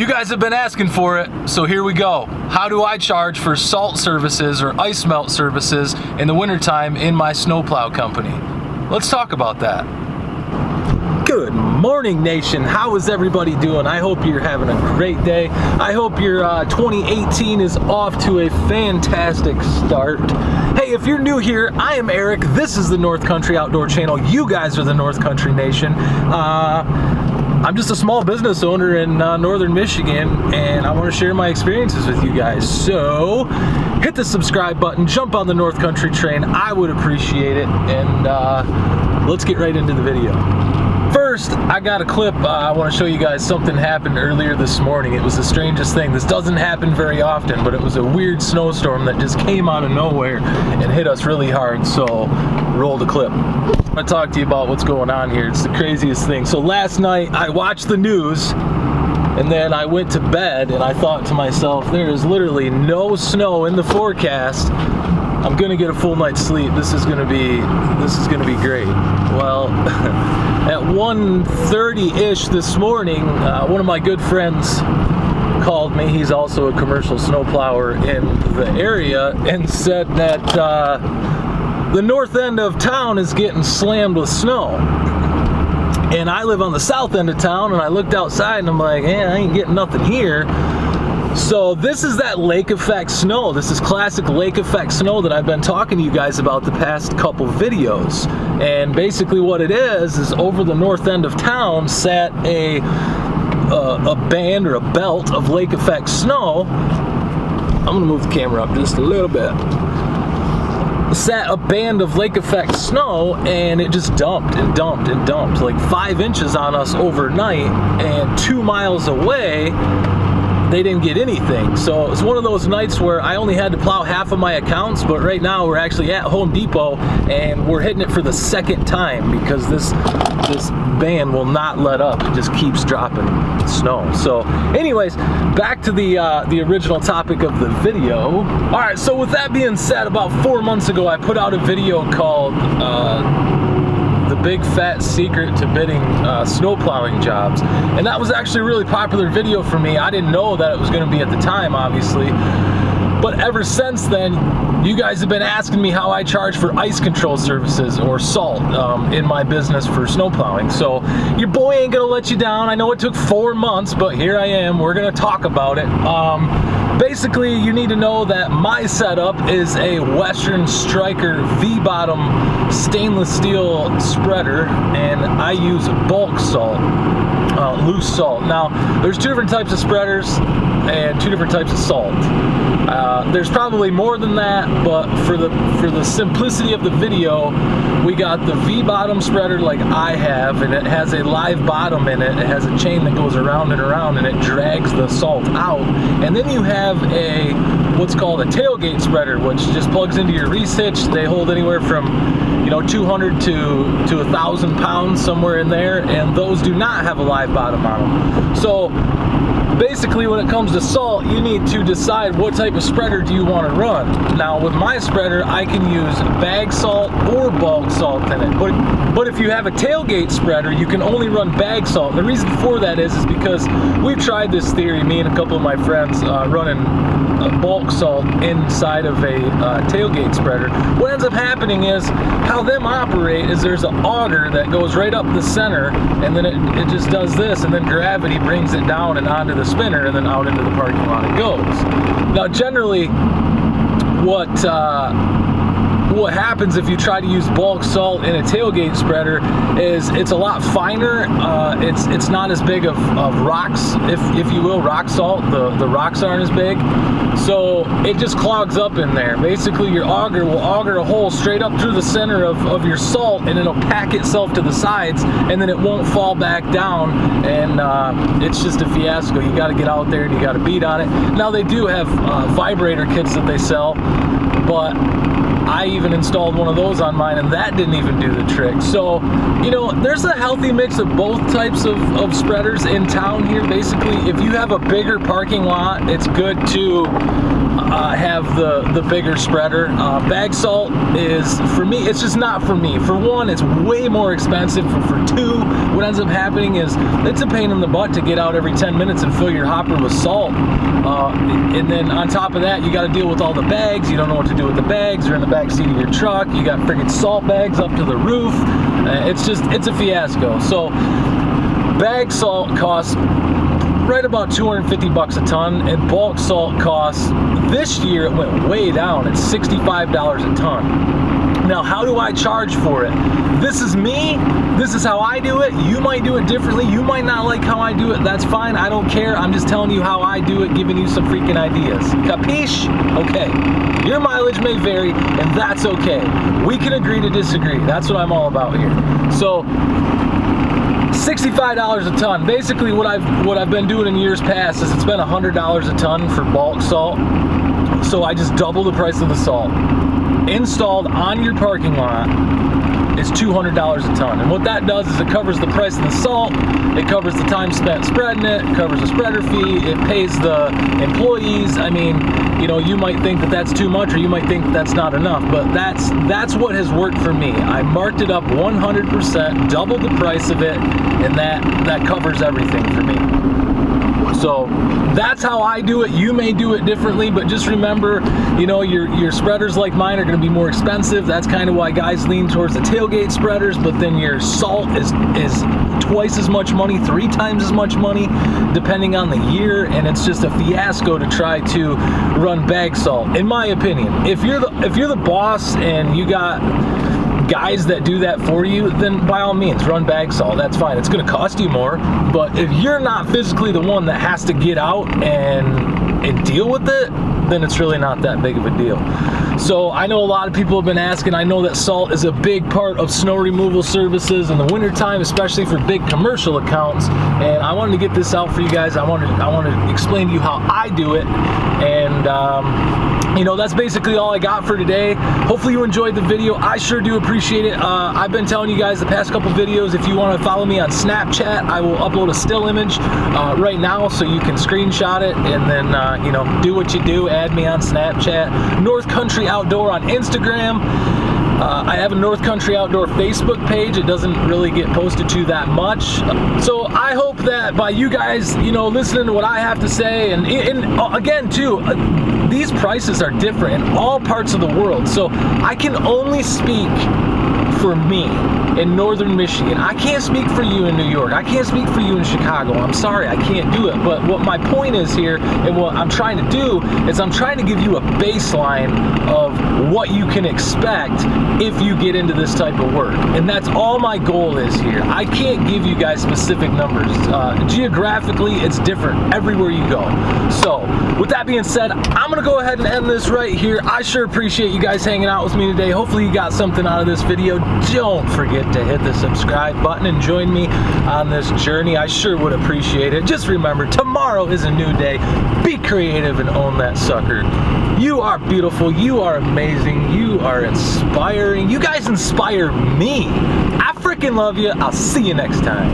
You guys have been asking for it, so here we go. How do I charge for salt services or ice melt services in the wintertime in my snowplow company? Let's talk about that. Good morning, nation. How is everybody doing? I hope you're having a great day. I hope your 2018 is off to a fantastic start. Hey, if you're new here, I am Eric. This is the North Country Outdoor Channel. You guys are the North Country Nation. I'm just a small business owner in northern Michigan, and I want to share my experiences with you guys. So hit the subscribe button, jump on the North Country train. I would appreciate it, and let's get right into the video. First, I got a clip. I want to show you guys something happened earlier this morning. It was the strangest thing. This doesn't happen very often, but it was a weird snowstorm that just came out of nowhere and hit us really hard, so roll the clip. I'm going to talk to you about what's going on here. It's the craziest thing. So last night, I watched the news, and then I went to bed, and I thought to myself, there is literally no snow in the forecast. I'm gonna get a full night's sleep. This is gonna be great. Well, at 1:30-ish this morning, one of my good friends called me. He's also a commercial snowplower in the area, and said that the north end of town is getting slammed with snow. And I live on the south end of town, and I looked outside and I'm like, I ain't getting nothing here. So this is that lake effect snow. This is classic lake effect snow that I've been talking to you guys about the past couple videos. And basically what it is over the north end of town sat a band or a belt of lake effect snow. I'm gonna move the camera up just a little bit. Sat a band of lake effect snow, and it just dumped and dumped and dumped, like 5 inches on us overnight, and 2 miles away they didn't get anything. So it's one of those nights where I only had to plow half of my accounts, but right now we're actually at Home Depot and we're hitting it for the second time because this band will not let up. It just keeps dropping snow. So anyways, back to the original topic of the video. All right, so with that being said, about 4 months ago I put out a video called The Big Fat Secret to Bidding Snow Plowing Jobs, and that was actually a really popular video for me. I didn't know that it was going to be at the time, obviously, but ever since then you guys have been asking me how I charge for ice control services or salt in my business for snow plowing. So your boy ain't gonna let you down. I know it took 4 months, but here I am. We're gonna talk about it. Basically, you need to know that my setup is a Western Striker V-bottom stainless steel spreader, and I use bulk salt, loose salt. Now, there's 2 different types of spreaders and 2 different types of salt. There's probably more than that, but for the simplicity of the video, we got the V-bottom spreader like I have, and it has a live bottom in it. It has a chain that goes around and around, and it drags the salt out. And then you have what's called a tailgate spreader, which just plugs into your reese hitch. They hold anywhere from 200 to 1,000 pounds, somewhere in there, and those do not have a live bottom on them. So basically, when it comes to salt, you need to decide what type of spreader do you want to run. Now, with my spreader, I can use bag salt or bulk salt in it. But if you have a tailgate spreader, you can only run bag salt. The reason for that is because we've tried this theory, me and a couple of my friends, running bulk salt inside of a tailgate spreader. What ends up happening is, how them operate is there's an auger that goes right up the center, and then it just does this, and then gravity brings it down and onto the spinner, and then out into the parking lot it goes. Now, generally, what happens if you try to use bulk salt in a tailgate spreader is it's a lot finer. It's not as big of rocks, if you will, rock salt. The rocks aren't as big, so it just clogs up in there. Basically, your auger will auger a hole straight up through the center of your salt, and it'll pack itself to the sides, and then it won't fall back down, and it's just a fiasco. You got to get out there and you got to beat on it. Now, they do have vibrator kits that they sell, but I even installed one of those on mine, and that didn't even do the trick. So, you know, there's a healthy mix of both types of spreaders in town here. Basically, if you have a bigger parking lot, it's good to have the bigger spreader. Bag salt is, for me, it's just not for me. For one, it's way more expensive. For two, what ends up happening is it's a pain in the butt to get out every 10 minutes and fill your hopper with salt. And then on top of that, you got to deal with all the bags. You don't know what to do with the bags. You're in the back seat of your truck. You got freaking salt bags up to the roof. It's a fiasco. So bag salt costs right about 250 bucks a ton, and bulk salt costs, this year it went way down. It's $65 a ton. Now, how do I charge for it? This is me. This is how I do it. You might do it differently. You might not like how I do it. That's fine. I don't care. I'm just telling you how I do it, giving you some freaking ideas. Capiche? Okay. Your mileage may vary, and that's okay. We can agree to disagree. That's what I'm all about here. So, $65 a ton. Basically, what I've been doing in years past is it's been $100 a ton for bulk salt. So I just double the price of the salt. Installed on your parking lot is $200 a ton. And what that does is it covers the price of the salt, it covers the time spent spreading it covers the spreader fee, it pays the employees. I mean, you know, you might think that that's too much, or you might think that that's not enough, but that's what has worked for me. I marked it up 100%, doubled the price of it, and that covers everything for me. So that's how I do it. You may do it differently, but just remember, you know, your spreaders like mine are going to be more expensive. That's kind of why guys lean towards the tailgate spreaders, but then your salt is twice as much money, 3 times as much money, depending on the year, and it's just a fiasco to try to run bag salt, in my opinion. If you're the boss and you got guys that do that for you, then by all means run bag salt. That's fine. It's going to cost you more, but if you're not physically the one that has to get out and deal with it, then it's really not that big of a deal. So I know a lot of people have been asking. I know that salt is a big part of snow removal services in the wintertime, especially for big commercial accounts, and I wanted to get this out for you guys. I wanted to explain to you how I do it, and you know, that's basically all I got for today. Hopefully you enjoyed the video. I sure do appreciate it. I've been telling you guys the past couple videos, if you want to follow me on Snapchat, I will upload a still image right now, so you can screenshot it and then you know, do what you do. Add me on Snapchat. North Country Outdoor on Instagram. I have a North Country Outdoor Facebook page. It doesn't really get posted to that much. So I hope that by you guys, you know, listening to what I have to say, and again too, these prices are different in all parts of the world. So I can only speak for me in northern Michigan. I can't speak for you in New York. I can't speak for you in Chicago. I'm sorry, I can't do it. But what my point is here, and what I'm trying to do, is I'm trying to give you a baseline of what you can expect if you get into this type of work. And that's all my goal is here. I can't give you guys specific numbers. Geographically, it's different everywhere you go. So with that being said, I'm gonna go ahead and end this right here. I sure appreciate you guys hanging out with me today. Hopefully you got something out of this video. Don't forget to hit the subscribe button and join me on this journey. I sure would appreciate it. Just remember, tomorrow is a new day. Be creative and own that sucker. You are beautiful. You are amazing. You are inspiring. You guys inspire me. I freaking love you. I'll see you next time.